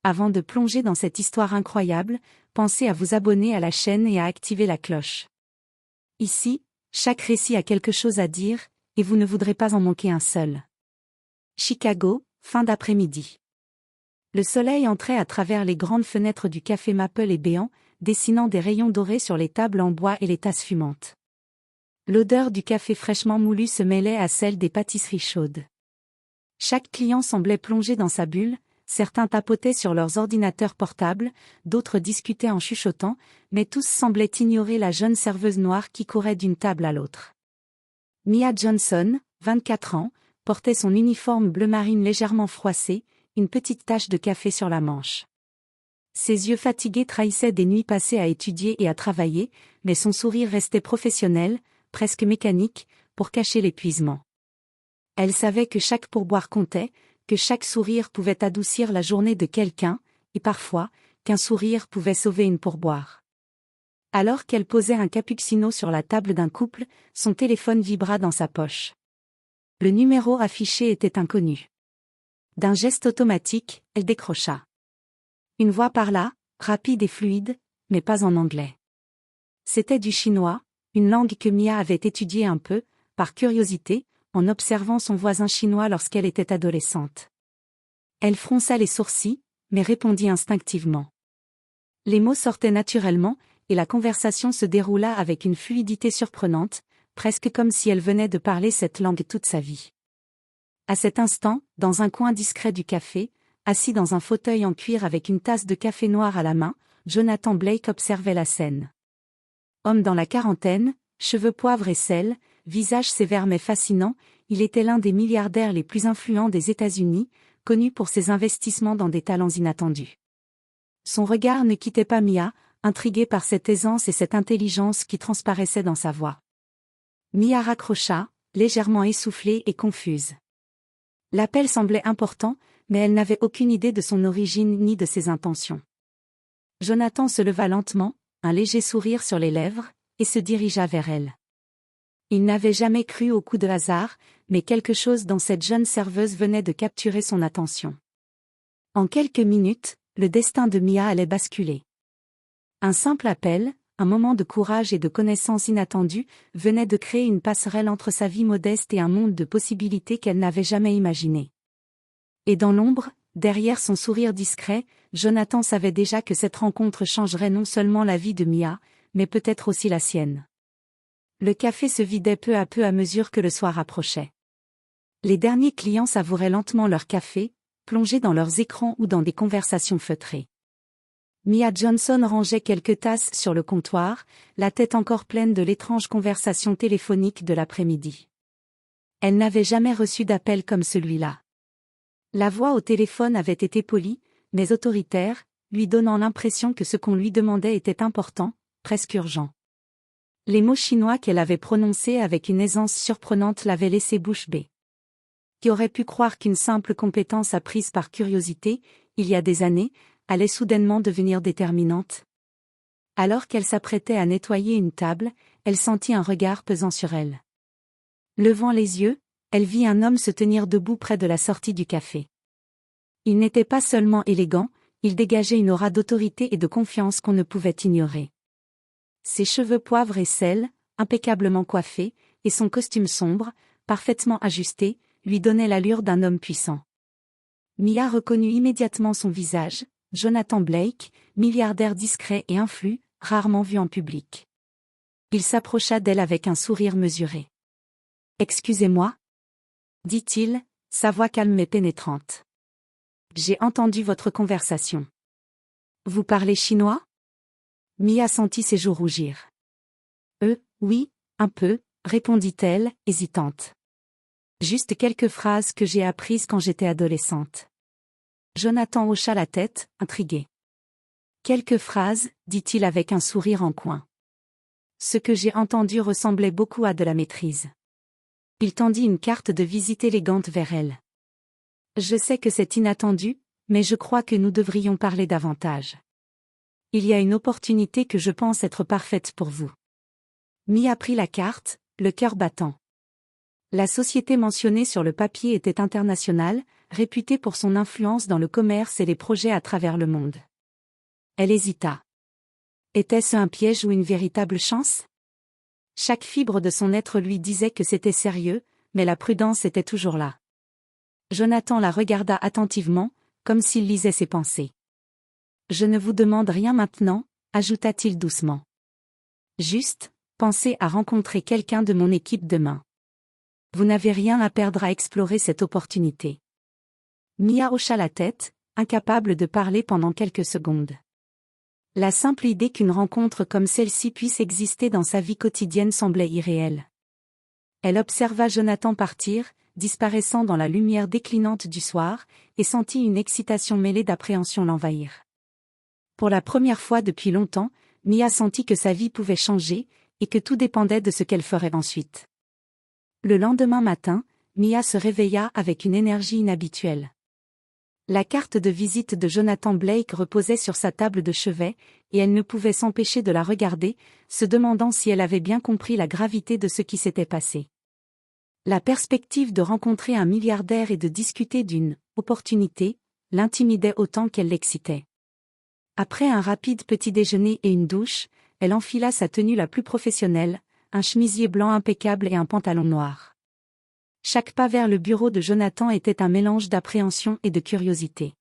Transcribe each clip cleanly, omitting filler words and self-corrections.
Avant de plonger dans cette histoire incroyable, pensez à vous abonner à la chaîne et à activer la cloche. Ici, chaque récit a quelque chose à dire, et vous ne voudrez pas en manquer un seul. Chicago, fin d'après-midi. Le soleil entrait à travers les grandes fenêtres du café Maple et béant, dessinant des rayons dorés sur les tables en bois et les tasses fumantes. L'odeur du café fraîchement moulu se mêlait à celle des pâtisseries chaudes. Chaque client semblait plongé dans sa bulle, certains tapotaient sur leurs ordinateurs portables, d'autres discutaient en chuchotant, mais tous semblaient ignorer la jeune serveuse noire qui courait d'une table à l'autre. Mia Johnson, 24 ans, portait son uniforme bleu marine légèrement froissé, une petite tache de café sur la manche. Ses yeux fatigués trahissaient des nuits passées à étudier et à travailler, mais son sourire restait professionnel, presque mécanique, pour cacher l'épuisement. Elle savait que chaque pourboire comptait, que chaque sourire pouvait adoucir la journée de quelqu'un, et parfois, qu'un sourire pouvait sauver une pourboire. Alors qu'elle posait un cappuccino sur la table d'un couple, son téléphone vibra dans sa poche. Le numéro affiché était inconnu. D'un geste automatique, elle décrocha. Une voix parla, rapide et fluide, mais pas en anglais. C'était du chinois, une langue que Mia avait étudiée un peu, par curiosité, en observant son voisin chinois lorsqu'elle était adolescente. Elle fronça les sourcils, mais répondit instinctivement. Les mots sortaient naturellement, et la conversation se déroula avec une fluidité surprenante, presque comme si elle venait de parler cette langue toute sa vie. À cet instant, dans un coin discret du café, assis dans un fauteuil en cuir avec une tasse de café noir à la main, Jonathan Blake observait la scène. Homme dans la quarantaine, cheveux poivre et sel, visage sévère mais fascinant, il était l'un des milliardaires les plus influents des États-Unis, connu pour ses investissements dans des talents inattendus. Son regard ne quittait pas Mia, intriguée par cette aisance et cette intelligence qui transparaissaient dans sa voix. Mia raccrocha, légèrement essoufflée et confuse. L'appel semblait important, mais elle n'avait aucune idée de son origine ni de ses intentions. Jonathan se leva lentement, un léger sourire sur les lèvres, et se dirigea vers elle. Il n'avait jamais cru au coup de hasard, mais quelque chose dans cette jeune serveuse venait de capturer son attention. En quelques minutes, le destin de Mia allait basculer. Un simple appel, un moment de courage et de connaissance inattendue, venait de créer une passerelle entre sa vie modeste et un monde de possibilités qu'elle n'avait jamais imaginé. Et dans l'ombre, derrière son sourire discret, Jonathan savait déjà que cette rencontre changerait non seulement la vie de Mia, mais peut-être aussi la sienne. Le café se vidait peu à peu à mesure que le soir approchait. Les derniers clients savouraient lentement leur café, plongés dans leurs écrans ou dans des conversations feutrées. Mia Johnson rangeait quelques tasses sur le comptoir, la tête encore pleine de l'étrange conversation téléphonique de l'après-midi. Elle n'avait jamais reçu d'appel comme celui-là. La voix au téléphone avait été polie, mais autoritaire, lui donnant l'impression que ce qu'on lui demandait était important, presque urgent. Les mots chinois qu'elle avait prononcés avec une aisance surprenante l'avaient laissée bouche bée. Qui aurait pu croire qu'une simple compétence apprise par curiosité, il y a des années, allait soudainement devenir déterminante? Alors qu'elle s'apprêtait à nettoyer une table, elle sentit un regard pesant sur elle. Levant les yeux, elle vit un homme se tenir debout près de la sortie du café. Il n'était pas seulement élégant, il dégageait une aura d'autorité et de confiance qu'on ne pouvait ignorer. Ses cheveux poivre et sel, impeccablement coiffés, et son costume sombre, parfaitement ajusté, lui donnaient l'allure d'un homme puissant. Mia reconnut immédiatement son visage, Jonathan Blake, milliardaire discret et influent, rarement vu en public. Il s'approcha d'elle avec un sourire mesuré. « Excusez-moi » dit-il, sa voix calme mais pénétrante. « J'ai entendu votre conversation. Vous parlez chinois » Mia sentit ses joues rougir. « Oui, un peu » répondit-elle, hésitante. « Juste quelques phrases que j'ai apprises quand j'étais adolescente. » Jonathan hocha la tête, intrigué. « Quelques phrases » dit-il avec un sourire en coin. Ce que j'ai entendu ressemblait beaucoup à de la maîtrise. Il tendit une carte de visite élégante vers elle. « Je sais que c'est inattendu, mais je crois que nous devrions parler davantage. Il y a une opportunité que je pense être parfaite pour vous. » Mia prit la carte, le cœur battant. La société mentionnée sur le papier était internationale, réputé pour son influence dans le commerce et les projets à travers le monde. Elle hésita. Était-ce un piège ou une véritable chance? Chaque fibre de son être lui disait que c'était sérieux, mais la prudence était toujours là. Jonathan la regarda attentivement, comme s'il lisait ses pensées. « Je ne vous demande rien maintenant », ajouta-t-il doucement. « Juste, pensez à rencontrer quelqu'un de mon équipe demain. Vous n'avez rien à perdre à explorer cette opportunité. » Mia hocha la tête, incapable de parler pendant quelques secondes. La simple idée qu'une rencontre comme celle-ci puisse exister dans sa vie quotidienne semblait irréelle. Elle observa Jonathan partir, disparaissant dans la lumière déclinante du soir, et sentit une excitation mêlée d'appréhension l'envahir. Pour la première fois depuis longtemps, Mia sentit que sa vie pouvait changer, et que tout dépendait de ce qu'elle ferait ensuite. Le lendemain matin, Mia se réveilla avec une énergie inhabituelle. La carte de visite de Jonathan Blake reposait sur sa table de chevet, et elle ne pouvait s'empêcher de la regarder, se demandant si elle avait bien compris la gravité de ce qui s'était passé. La perspective de rencontrer un milliardaire et de discuter d'une « opportunité » l'intimidait autant qu'elle l'excitait. Après un rapide petit déjeuner et une douche, elle enfila sa tenue la plus professionnelle, un chemisier blanc impeccable et un pantalon noir. Chaque pas vers le bureau de Jonathan était un mélange d'appréhension et de curiosité.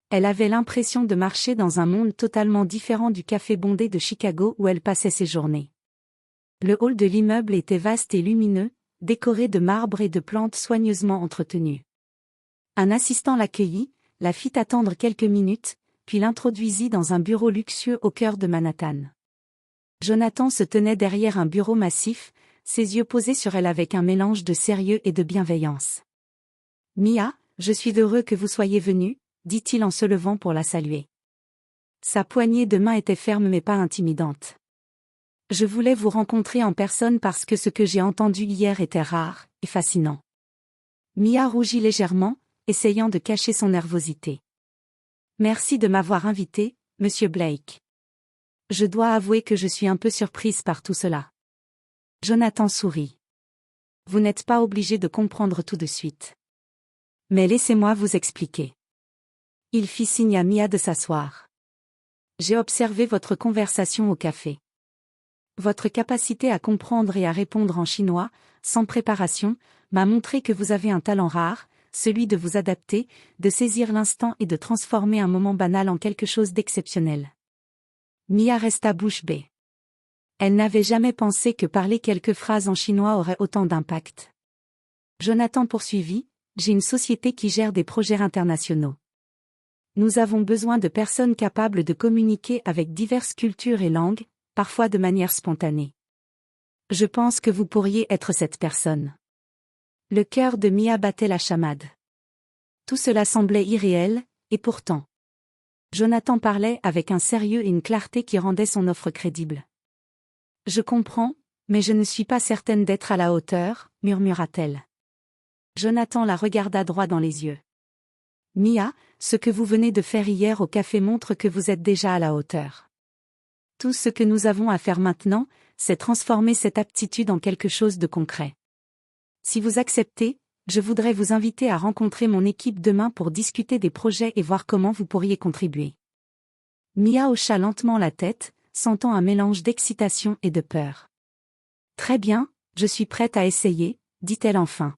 Elle avait l'impression de marcher dans un monde totalement différent du café bondé de Chicago où elle passait ses journées. Le hall de l'immeuble était vaste et lumineux, décoré de marbre et de plantes soigneusement entretenues. Un assistant l'accueillit, la fit attendre quelques minutes, puis l'introduisit dans un bureau luxueux au cœur de Manhattan. Jonathan se tenait derrière un bureau massif, ses yeux posés sur elle avec un mélange de sérieux et de bienveillance. « Mia, je suis heureux que vous soyez venue », dit-il en se levant pour la saluer. Sa poignée de main était ferme mais pas intimidante. « Je voulais vous rencontrer en personne parce que ce que j'ai entendu hier était rare et fascinant. » Mia rougit légèrement, essayant de cacher son nervosité. « Merci de m'avoir invité, Monsieur Blake. Je dois avouer que je suis un peu surprise par tout cela. » Jonathan sourit. « Vous n'êtes pas obligé de comprendre tout de suite. Mais laissez-moi vous expliquer. » Il fit signe à Mia de s'asseoir. « J'ai observé votre conversation au café. Votre capacité à comprendre et à répondre en chinois, sans préparation, m'a montré que vous avez un talent rare, celui de vous adapter, de saisir l'instant et de transformer un moment banal en quelque chose d'exceptionnel. » Mia resta bouche bée. Elle n'avait jamais pensé que parler quelques phrases en chinois aurait autant d'impact. Jonathan poursuivit, « J'ai une société qui gère des projets internationaux. Nous avons besoin de personnes capables de communiquer avec diverses cultures et langues, parfois de manière spontanée. Je pense que vous pourriez être cette personne. » Le cœur de Mia battait la chamade. Tout cela semblait irréel, et pourtant. Jonathan parlait avec un sérieux et une clarté qui rendaient son offre crédible. « Je comprends, mais je ne suis pas certaine d'être à la hauteur, » murmura-t-elle. Jonathan la regarda droit dans les yeux. « Mia, ce que vous venez de faire hier au café montre que vous êtes déjà à la hauteur. Tout ce que nous avons à faire maintenant, c'est transformer cette aptitude en quelque chose de concret. Si vous acceptez, je voudrais vous inviter à rencontrer mon équipe demain pour discuter des projets et voir comment vous pourriez contribuer. » Mia hocha lentement la tête, sentant un mélange d'excitation et de peur. « Très bien, je suis prête à essayer, » dit-elle enfin.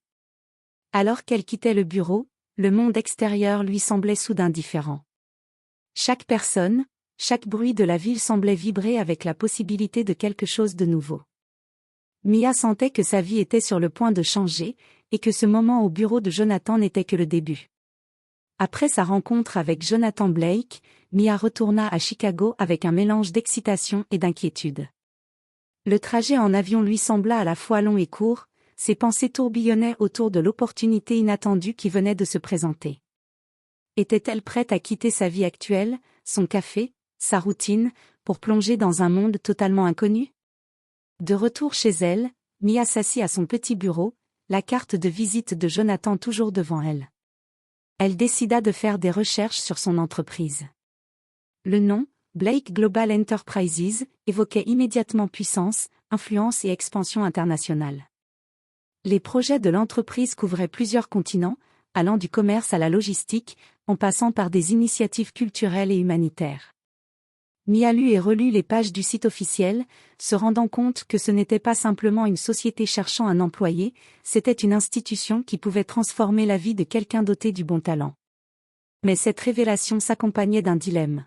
Alors qu'elle quittait le bureau, le monde extérieur lui semblait soudain différent. Chaque personne, chaque bruit de la ville semblait vibrer avec la possibilité de quelque chose de nouveau. Mia sentait que sa vie était sur le point de changer, et que ce moment au bureau de Jonathan n'était que le début. Après sa rencontre avec Jonathan Blake, Mia retourna à Chicago avec un mélange d'excitation et d'inquiétude. Le trajet en avion lui sembla à la fois long et court, ses pensées tourbillonnaient autour de l'opportunité inattendue qui venait de se présenter. Était-elle prête à quitter sa vie actuelle, son café, sa routine, pour plonger dans un monde totalement inconnu? De retour chez elle, Mia s'assit à son petit bureau, la carte de visite de Jonathan toujours devant elle. Elle décida de faire des recherches sur son entreprise. Le nom, Blake Global Enterprises, évoquait immédiatement puissance, influence et expansion internationale. Les projets de l'entreprise couvraient plusieurs continents, allant du commerce à la logistique, en passant par des initiatives culturelles et humanitaires. Mia lu et relu les pages du site officiel, se rendant compte que ce n'était pas simplement une société cherchant un employé, c'était une institution qui pouvait transformer la vie de quelqu'un doté du bon talent. Mais cette révélation s'accompagnait d'un dilemme.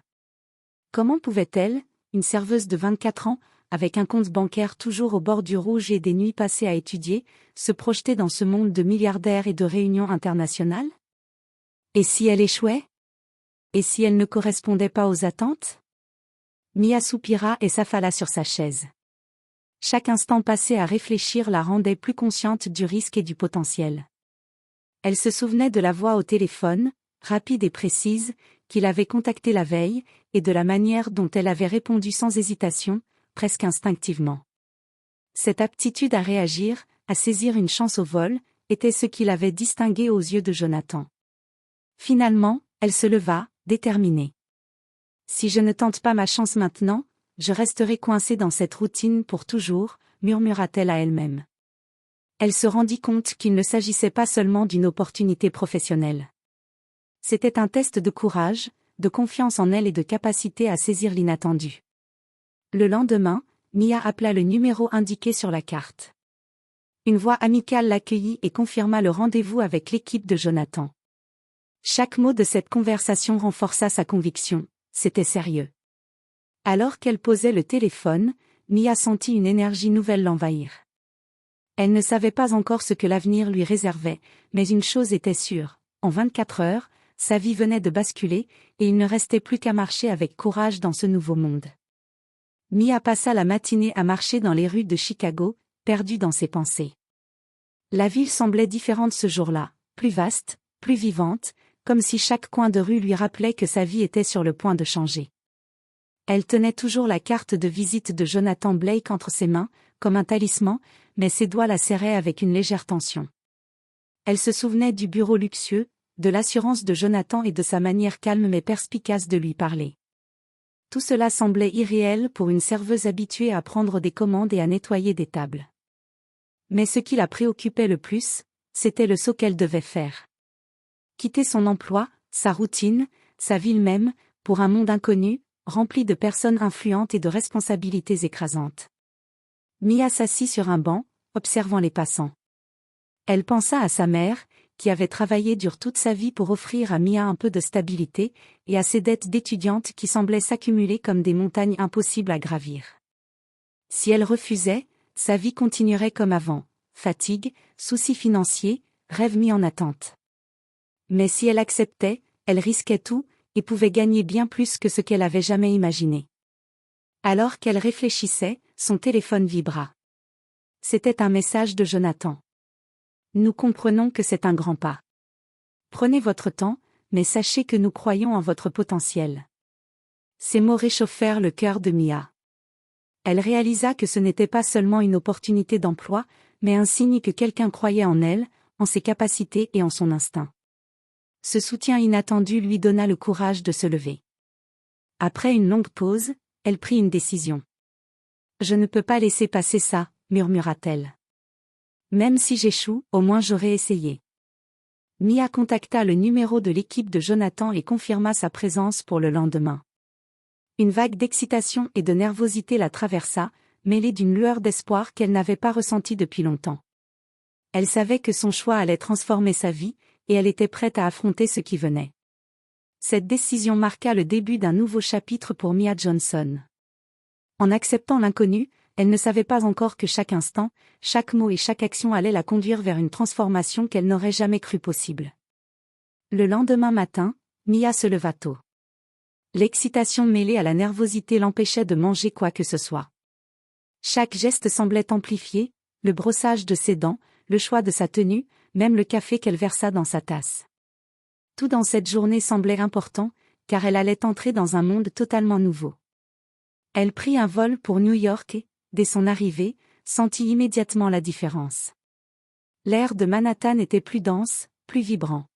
Comment pouvait-elle, une serveuse de 24 ans, avec un compte bancaire toujours au bord du rouge et des nuits passées à étudier, se projeter dans ce monde de milliardaires et de réunions internationales? Et si elle échouait? Et si elle ne correspondait pas aux attentes? Mia soupira et s'affala sur sa chaise. Chaque instant passé à réfléchir la rendait plus consciente du risque et du potentiel. Elle se souvenait de la voix au téléphone, rapide et précise, qu'il avait contactée la veille, et de la manière dont elle avait répondu sans hésitation, presque instinctivement. Cette aptitude à réagir, à saisir une chance au vol, était ce qui l'avait distinguée aux yeux de Jonathan. Finalement, elle se leva, déterminée. Si je ne tente pas ma chance maintenant, je resterai coincée dans cette routine pour toujours, murmura-t-elle à elle-même. Elle se rendit compte qu'il ne s'agissait pas seulement d'une opportunité professionnelle. C'était un test de courage, de confiance en elle et de capacité à saisir l'inattendu. Le lendemain, Mia appela le numéro indiqué sur la carte. Une voix amicale l'accueillit et confirma le rendez-vous avec l'équipe de Jonathan. Chaque mot de cette conversation renforça sa conviction. C'était sérieux. Alors qu'elle posait le téléphone, Mia sentit une énergie nouvelle l'envahir. Elle ne savait pas encore ce que l'avenir lui réservait, mais une chose était sûre, en 24 heures, sa vie venait de basculer, et il ne restait plus qu'à marcher avec courage dans ce nouveau monde. Mia passa la matinée à marcher dans les rues de Chicago, perdue dans ses pensées. La ville semblait différente ce jour-là, plus vaste, plus vivante, comme si chaque coin de rue lui rappelait que sa vie était sur le point de changer. Elle tenait toujours la carte de visite de Jonathan Blake entre ses mains, comme un talisman, mais ses doigts la serraient avec une légère tension. Elle se souvenait du bureau luxueux, de l'assurance de Jonathan et de sa manière calme mais perspicace de lui parler. Tout cela semblait irréel pour une serveuse habituée à prendre des commandes et à nettoyer des tables. Mais ce qui la préoccupait le plus, c'était le saut qu'elle devait faire. Quitter son emploi, sa routine, sa ville même, pour un monde inconnu, rempli de personnes influentes et de responsabilités écrasantes. Mia s'assit sur un banc, observant les passants. Elle pensa à sa mère, qui avait travaillé dur toute sa vie pour offrir à Mia un peu de stabilité, et à ses dettes d'étudiante qui semblaient s'accumuler comme des montagnes impossibles à gravir. Si elle refusait, sa vie continuerait comme avant, fatigue, soucis financiers, rêves mis en attente. Mais si elle acceptait, elle risquait tout, et pouvait gagner bien plus que ce qu'elle avait jamais imaginé. Alors qu'elle réfléchissait, son téléphone vibra. C'était un message de Jonathan. Nous comprenons que c'est un grand pas. Prenez votre temps, mais sachez que nous croyons en votre potentiel. Ces mots réchauffèrent le cœur de Mia. Elle réalisa que ce n'était pas seulement une opportunité d'emploi, mais un signe que quelqu'un croyait en elle, en ses capacités et en son instinct. Ce soutien inattendu lui donna le courage de se lever. Après une longue pause, elle prit une décision. « Je ne peux pas laisser passer ça », murmura-t-elle. « Même si j'échoue, au moins j'aurai essayé. » Mia contacta le numéro de l'équipe de Jonathan et confirma sa présence pour le lendemain. Une vague d'excitation et de nervosité la traversa, mêlée d'une lueur d'espoir qu'elle n'avait pas ressentie depuis longtemps. Elle savait que son choix allait transformer sa vie, et elle était prête à affronter ce qui venait. Cette décision marqua le début d'un nouveau chapitre pour Mia Johnson. En acceptant l'inconnu, elle ne savait pas encore que chaque instant, chaque mot et chaque action allaient la conduire vers une transformation qu'elle n'aurait jamais cru possible. Le lendemain matin, Mia se leva tôt. L'excitation mêlée à la nervosité l'empêchait de manger quoi que ce soit. Chaque geste semblait amplifié, le brossage de ses dents, le choix de sa tenue, même le café qu'elle versa dans sa tasse. Tout dans cette journée semblait important, car elle allait entrer dans un monde totalement nouveau. Elle prit un vol pour New York et, dès son arrivée, sentit immédiatement la différence. L'air de Manhattan était plus dense, plus vibrant.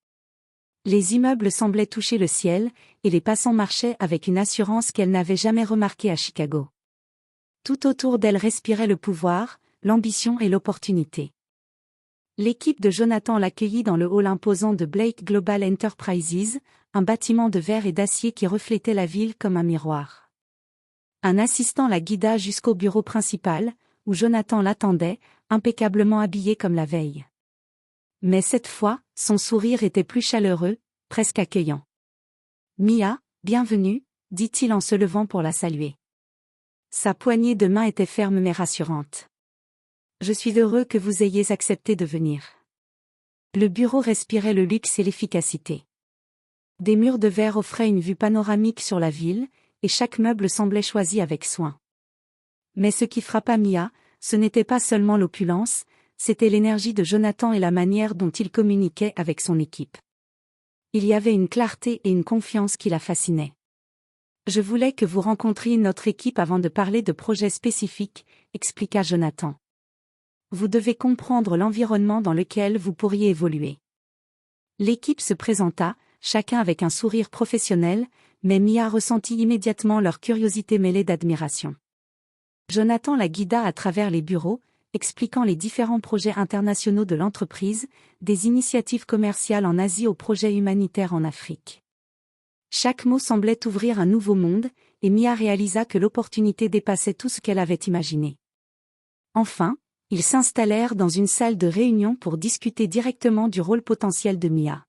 Les immeubles semblaient toucher le ciel, et les passants marchaient avec une assurance qu'elle n'avait jamais remarquée à Chicago. Tout autour d'elle respirait le pouvoir, l'ambition et l'opportunité. L'équipe de Jonathan l'accueillit dans le hall imposant de Blake Global Enterprises, un bâtiment de verre et d'acier qui reflétait la ville comme un miroir. Un assistant la guida jusqu'au bureau principal, où Jonathan l'attendait, impeccablement habillé comme la veille. Mais cette fois, son sourire était plus chaleureux, presque accueillant. « Mia, bienvenue », dit-il en se levant pour la saluer. Sa poignée de main était ferme mais rassurante. « Je suis heureux que vous ayez accepté de venir. » Le bureau respirait le luxe et l'efficacité. Des murs de verre offraient une vue panoramique sur la ville, et chaque meuble semblait choisi avec soin. Mais ce qui frappa Mia, ce n'était pas seulement l'opulence, c'était l'énergie de Jonathan et la manière dont il communiquait avec son équipe. Il y avait une clarté et une confiance qui la fascinaient. « Je voulais que vous rencontriez notre équipe avant de parler de projets spécifiques », expliqua Jonathan. « Vous devez comprendre l'environnement dans lequel vous pourriez évoluer. » L'équipe se présenta, chacun avec un sourire professionnel, mais Mia ressentit immédiatement leur curiosité mêlée d'admiration. Jonathan la guida à travers les bureaux, expliquant les différents projets internationaux de l'entreprise, des initiatives commerciales en Asie aux projets humanitaires en Afrique. Chaque mot semblait ouvrir un nouveau monde, et Mia réalisa que l'opportunité dépassait tout ce qu'elle avait imaginé. Enfin, ils s'installèrent dans une salle de réunion pour discuter directement du rôle potentiel de Mia.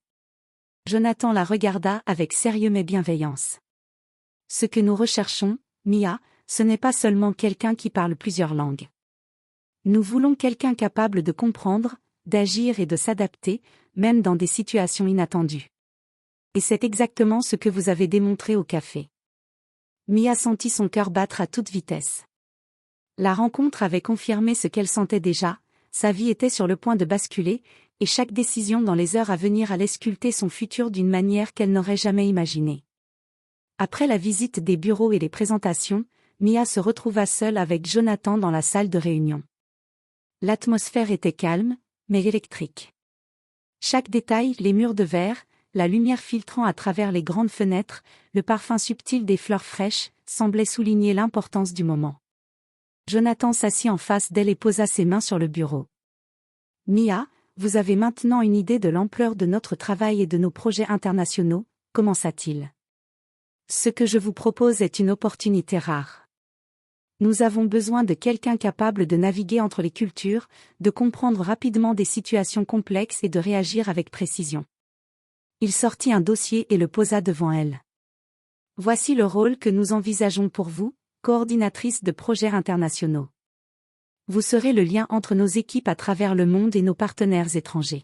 Jonathan la regarda avec sérieux mais bienveillance. « Ce que nous recherchons, Mia, ce n'est pas seulement quelqu'un qui parle plusieurs langues. Nous voulons quelqu'un capable de comprendre, d'agir et de s'adapter, même dans des situations inattendues. Et c'est exactement ce que vous avez démontré au café. » Mia sentit son cœur battre à toute vitesse. La rencontre avait confirmé ce qu'elle sentait déjà, sa vie était sur le point de basculer, et chaque décision dans les heures à venir allait sculpter son futur d'une manière qu'elle n'aurait jamais imaginée. Après la visite des bureaux et les présentations, Mia se retrouva seule avec Jonathan dans la salle de réunion. L'atmosphère était calme, mais électrique. Chaque détail, les murs de verre, la lumière filtrant à travers les grandes fenêtres, le parfum subtil des fleurs fraîches, semblaient souligner l'importance du moment. Jonathan s'assit en face d'elle et posa ses mains sur le bureau. « Mia, vous avez maintenant une idée de l'ampleur de notre travail et de nos projets internationaux, » commença-t-il. « Ce que je vous propose est une opportunité rare. Nous avons besoin de quelqu'un capable de naviguer entre les cultures, de comprendre rapidement des situations complexes et de réagir avec précision. » Il sortit un dossier et le posa devant elle. « Voici le rôle que nous envisageons pour vous, coordinatrice de projets internationaux. Vous serez le lien entre nos équipes à travers le monde et nos partenaires étrangers.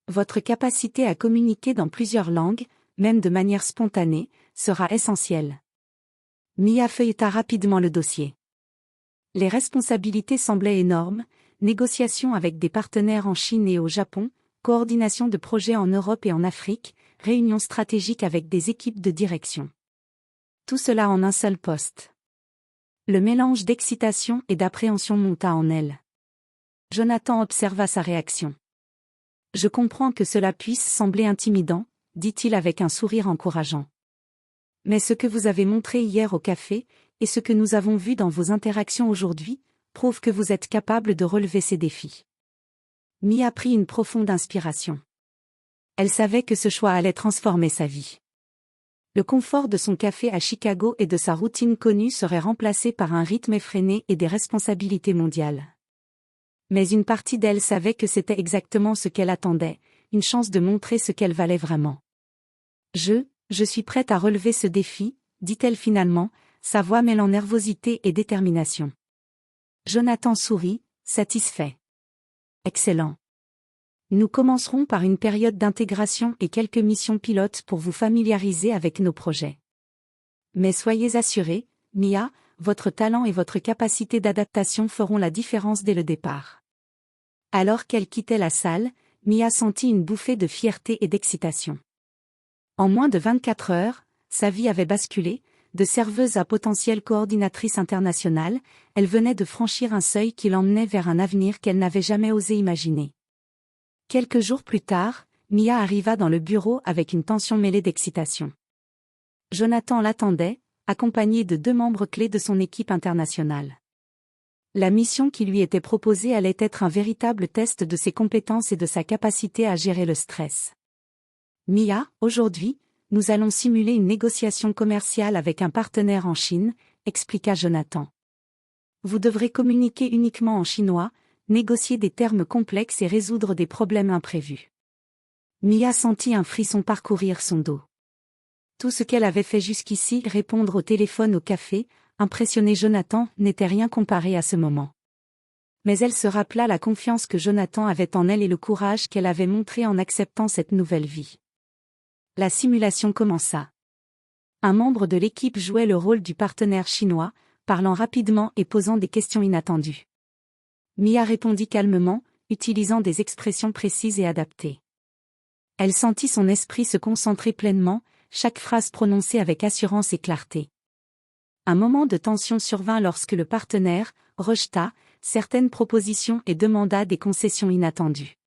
Votre capacité à communiquer dans plusieurs langues, même de manière spontanée, sera essentielle. » Mia feuilleta rapidement le dossier. Les responsabilités semblaient énormes, négociations avec des partenaires en Chine et au Japon, coordination de projets en Europe et en Afrique, réunions stratégiques avec des équipes de direction. Tout cela en un seul poste. Le mélange d'excitation et d'appréhension monta en elle. Jonathan observa sa réaction. « Je comprends que cela puisse sembler intimidant, » dit-il avec un sourire encourageant. « Mais ce que vous avez montré hier au café, et ce que nous avons vu dans vos interactions aujourd'hui, prouve que vous êtes capable de relever ces défis. » Mia prit une profonde inspiration. Elle savait que ce choix allait transformer sa vie. Le confort de son café à Chicago et de sa routine connue serait remplacé par un rythme effréné et des responsabilités mondiales. Mais une partie d'elle savait que c'était exactement ce qu'elle attendait, une chance de montrer ce qu'elle valait vraiment. « Je suis prête à relever ce défi », dit-elle finalement, sa voix mêlant nervosité et détermination. Jonathan sourit, satisfait. « Excellent. Nous commencerons par une période d'intégration et quelques missions pilotes pour vous familiariser avec nos projets. Mais soyez assurés, Mia, votre talent et votre capacité d'adaptation feront la différence dès le départ. » Alors qu'elle quittait la salle, Mia sentit une bouffée de fierté et d'excitation. En moins de 24 heures, sa vie avait basculé, de serveuse à potentielle coordinatrice internationale, elle venait de franchir un seuil qui l'emmenait vers un avenir qu'elle n'avait jamais osé imaginer. Quelques jours plus tard, Mia arriva dans le bureau avec une tension mêlée d'excitation. Jonathan l'attendait, accompagné de 2 membres clés de son équipe internationale. La mission qui lui était proposée allait être un véritable test de ses compétences et de sa capacité à gérer le stress. Mia, aujourd'hui, nous allons simuler une négociation commerciale avec un partenaire en Chine, expliqua Jonathan. Vous devrez communiquer uniquement en chinois, négocier des termes complexes et résoudre des problèmes imprévus. Mia sentit un frisson parcourir son dos. Tout ce qu'elle avait fait jusqu'ici, répondre au téléphone au café, impressionner Jonathan, n'était rien comparé à ce moment. Mais elle se rappela la confiance que Jonathan avait en elle et le courage qu'elle avait montré en acceptant cette nouvelle vie. La simulation commença. Un membre de l'équipe jouait le rôle du partenaire chinois, parlant rapidement et posant des questions inattendues. Mia répondit calmement, utilisant des expressions précises et adaptées. Elle sentit son esprit se concentrer pleinement, chaque phrase prononcée avec assurance et clarté. Un moment de tension survint lorsque le partenaire rejeta certaines propositions et demanda des concessions inattendues.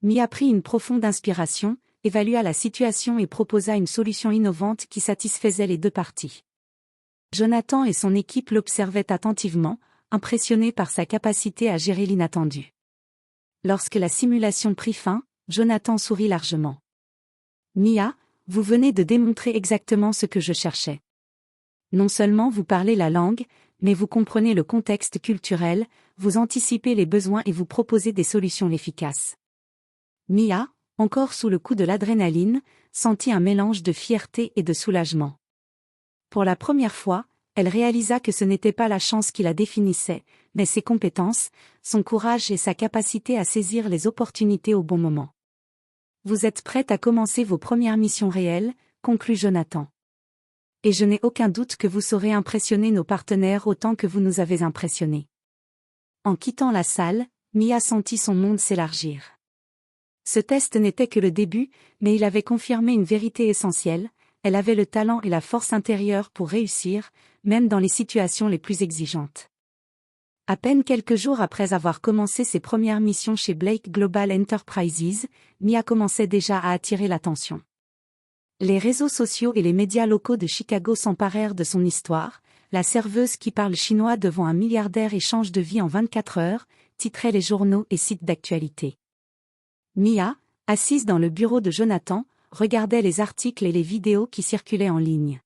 Mia prit une profonde inspiration, évalua la situation et proposa une solution innovante qui satisfaisait les deux parties. Jonathan et son équipe l'observaient attentivement, impressionnés par sa capacité à gérer l'inattendu. Lorsque la simulation prit fin, Jonathan sourit largement. « Mia, vous venez de démontrer exactement ce que je cherchais. Non seulement vous parlez la langue, mais vous comprenez le contexte culturel, vous anticipez les besoins et vous proposez des solutions efficaces. » Mia, encore sous le coup de l'adrénaline, sentit un mélange de fierté et de soulagement. Pour la première fois, elle réalisa que ce n'était pas la chance qui la définissait, mais ses compétences, son courage et sa capacité à saisir les opportunités au bon moment. Vous êtes prête à commencer vos premières missions réelles, conclut Jonathan. Et je n'ai aucun doute que vous saurez impressionner nos partenaires autant que vous nous avez impressionnés. En quittant la salle, Mia sentit son monde s'élargir. Ce test n'était que le début, mais il avait confirmé une vérité essentielle, elle avait le talent et la force intérieure pour réussir, même dans les situations les plus exigeantes. À peine quelques jours après avoir commencé ses premières missions chez Blake Global Enterprises, Mia commençait déjà à attirer l'attention. Les réseaux sociaux et les médias locaux de Chicago s'emparèrent de son histoire, la serveuse qui parle chinois devant un milliardaire et change de vie en 24 heures, titraient les journaux et sites d'actualité. Mia, assise dans le bureau de Jonathan, regardait les articles et les vidéos qui circulaient en ligne.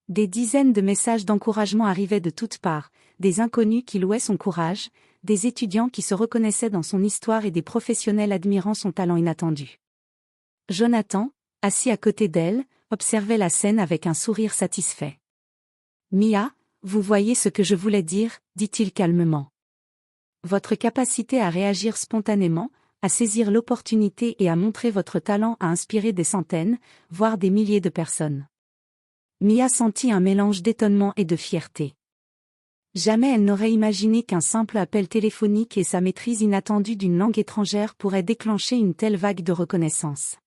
Des dizaines de messages d'encouragement arrivaient de toutes parts, des inconnus qui louaient son courage, des étudiants qui se reconnaissaient dans son histoire et des professionnels admirant son talent inattendu. Jonathan, assis à côté d'elle, observait la scène avec un sourire satisfait. « Mia, vous voyez ce que je voulais dire, dit-il calmement. Votre capacité à réagir spontanément, à saisir l'opportunité et à montrer votre talent a inspiré des centaines, voire des milliers de personnes. » Mia sentit un mélange d'étonnement et de fierté. Jamais elle n'aurait imaginé qu'un simple appel téléphonique et sa maîtrise inattendue d'une langue étrangère pourraient déclencher une telle vague de reconnaissance.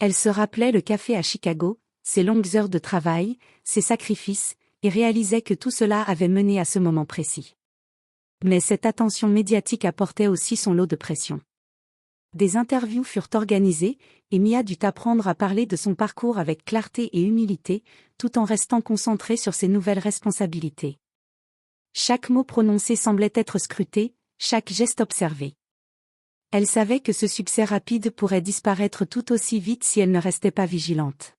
Elle se rappelait le café à Chicago, ses longues heures de travail, ses sacrifices, et réalisait que tout cela avait mené à ce moment précis. Mais cette attention médiatique apportait aussi son lot de pression. Des interviews furent organisées, et Mia dut apprendre à parler de son parcours avec clarté et humilité, tout en restant concentrée sur ses nouvelles responsabilités. Chaque mot prononcé semblait être scruté, chaque geste observé. Elle savait que ce succès rapide pourrait disparaître tout aussi vite si elle ne restait pas vigilante.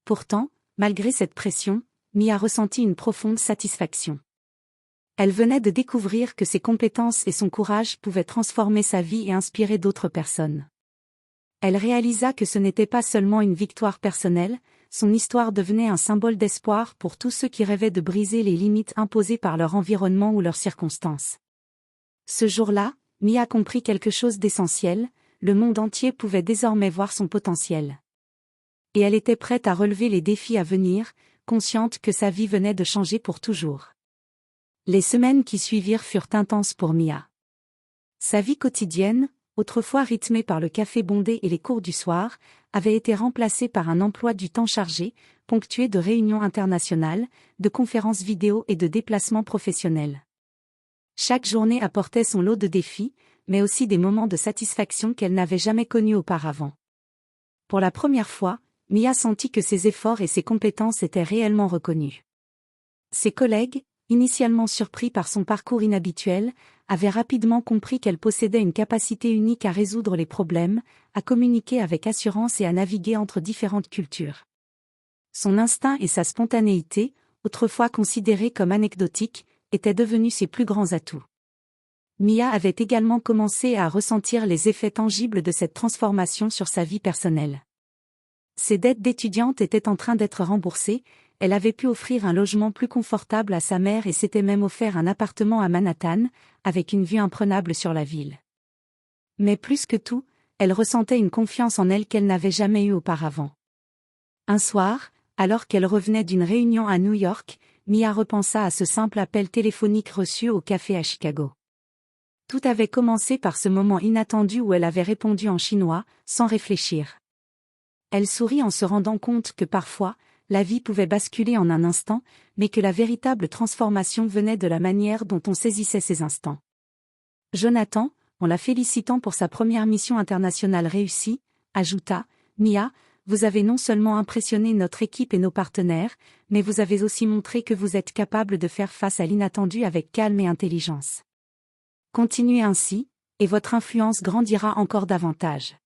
Pourtant, malgré cette pression, Mia ressentit une profonde satisfaction. Elle venait de découvrir que ses compétences et son courage pouvaient transformer sa vie et inspirer d'autres personnes. Elle réalisa que ce n'était pas seulement une victoire personnelle, son histoire devenait un symbole d'espoir pour tous ceux qui rêvaient de briser les limites imposées par leur environnement ou leurs circonstances. Ce jour-là, Mia comprit quelque chose d'essentiel, le monde entier pouvait désormais voir son potentiel. Et elle était prête à relever les défis à venir, consciente que sa vie venait de changer pour toujours. Les semaines qui suivirent furent intenses pour Mia. Sa vie quotidienne, autrefois rythmée par le café bondé et les cours du soir, avait été remplacée par un emploi du temps chargé, ponctué de réunions internationales, de conférences vidéo et de déplacements professionnels. Chaque journée apportait son lot de défis, mais aussi des moments de satisfaction qu'elle n'avait jamais connus auparavant. Pour la première fois, Mia sentit que ses efforts et ses compétences étaient réellement reconnus. Ses collègues, initialement surpris par son parcours inhabituel, avait rapidement compris qu'elle possédait une capacité unique à résoudre les problèmes, à communiquer avec assurance et à naviguer entre différentes cultures. Son instinct et sa spontanéité, autrefois considérés comme anecdotiques, étaient devenus ses plus grands atouts. Mia avait également commencé à ressentir les effets tangibles de cette transformation sur sa vie personnelle. Ses dettes d'étudiante étaient en train d'être remboursées, elle avait pu offrir un logement plus confortable à sa mère et s'était même offert un appartement à Manhattan, avec une vue imprenable sur la ville. Mais plus que tout, elle ressentait une confiance en elle qu'elle n'avait jamais eue auparavant. Un soir, alors qu'elle revenait d'une réunion à New York, Mia repensa à ce simple appel téléphonique reçu au café à Chicago. Tout avait commencé par ce moment inattendu où elle avait répondu en chinois, sans réfléchir. Elle sourit en se rendant compte que parfois, la vie pouvait basculer en un instant, mais que la véritable transformation venait de la manière dont on saisissait ces instants. Jonathan, en la félicitant pour sa première mission internationale réussie, ajouta « Mia, vous avez non seulement impressionné notre équipe et nos partenaires, mais vous avez aussi montré que vous êtes capable de faire face à l'inattendu avec calme et intelligence. Continuez ainsi, et votre influence grandira encore davantage. »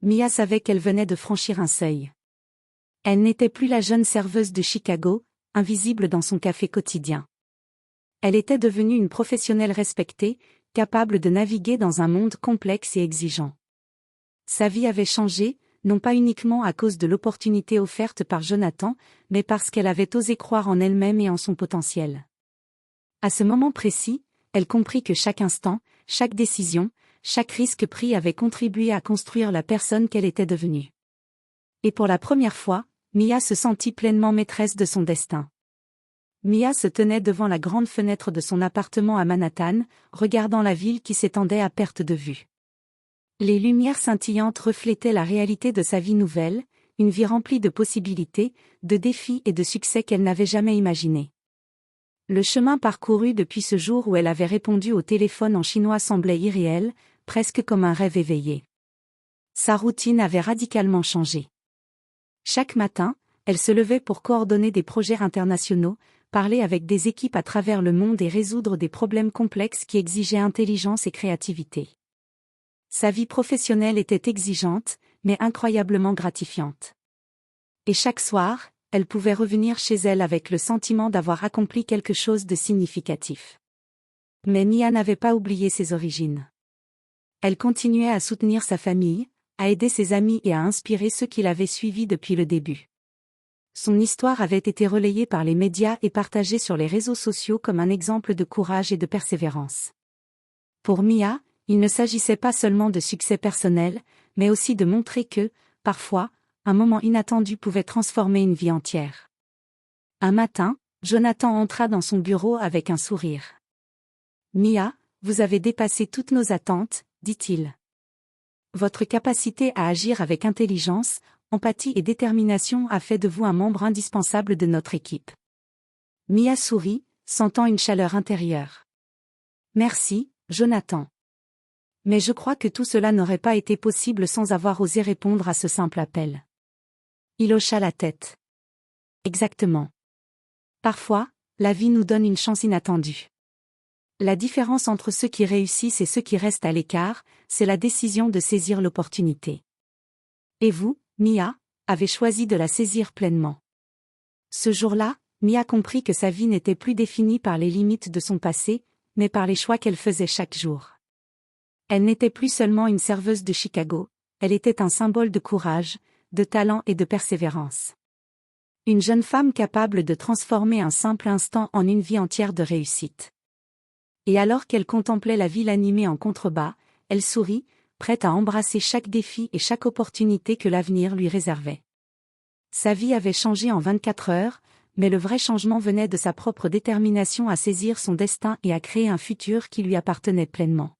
Mia savait qu'elle venait de franchir un seuil. Elle n'était plus la jeune serveuse de Chicago, invisible dans son café quotidien. Elle était devenue une professionnelle respectée, capable de naviguer dans un monde complexe et exigeant. Sa vie avait changé, non pas uniquement à cause de l'opportunité offerte par Jonathan, mais parce qu'elle avait osé croire en elle-même et en son potentiel. À ce moment précis, elle comprit que chaque instant, chaque décision, chaque risque pris avait contribué à construire la personne qu'elle était devenue. Et pour la première fois, Mia se sentit pleinement maîtresse de son destin. Mia se tenait devant la grande fenêtre de son appartement à Manhattan, regardant la ville qui s'étendait à perte de vue. Les lumières scintillantes reflétaient la réalité de sa vie nouvelle, une vie remplie de possibilités, de défis et de succès qu'elle n'avait jamais imaginés. Le chemin parcouru depuis ce jour où elle avait répondu au téléphone en chinois semblait irréel, presque comme un rêve éveillé. Sa routine avait radicalement changé. Chaque matin, elle se levait pour coordonner des projets internationaux, parler avec des équipes à travers le monde et résoudre des problèmes complexes qui exigeaient intelligence et créativité. Sa vie professionnelle était exigeante, mais incroyablement gratifiante. Et chaque soir, elle pouvait revenir chez elle avec le sentiment d'avoir accompli quelque chose de significatif. Mais Mia n'avait pas oublié ses origines. Elle continuait à soutenir sa famille, à aider ses amis et à inspirer ceux qui l'avaient suivie depuis le début. Son histoire avait été relayée par les médias et partagée sur les réseaux sociaux comme un exemple de courage et de persévérance. Pour Mia, il ne s'agissait pas seulement de succès personnel, mais aussi de montrer que, parfois, un moment inattendu pouvait transformer une vie entière. Un matin, Jonathan entra dans son bureau avec un sourire. « Mia, vous avez dépassé toutes nos attentes, dit-il. Votre capacité à agir avec intelligence, empathie et détermination a fait de vous un membre indispensable de notre équipe. » Mia sourit, sentant une chaleur intérieure. « Merci, Jonathan. Mais je crois que tout cela n'aurait pas été possible sans avoir osé répondre à ce simple appel. » Il hocha la tête. « Exactement. Parfois, la vie nous donne une chance inattendue. La différence entre ceux qui réussissent et ceux qui restent à l'écart, c'est la décision de saisir l'opportunité. Et vous, Mia, avez choisi de la saisir pleinement. » Ce jour-là, Mia comprit que sa vie n'était plus définie par les limites de son passé, mais par les choix qu'elle faisait chaque jour. Elle n'était plus seulement une serveuse de Chicago, elle était un symbole de courage, de talent et de persévérance. Une jeune femme capable de transformer un simple instant en une vie entière de réussite. Et alors qu'elle contemplait la ville animée en contrebas, elle sourit, prête à embrasser chaque défi et chaque opportunité que l'avenir lui réservait. Sa vie avait changé en 24 heures, mais le vrai changement venait de sa propre détermination à saisir son destin et à créer un futur qui lui appartenait pleinement.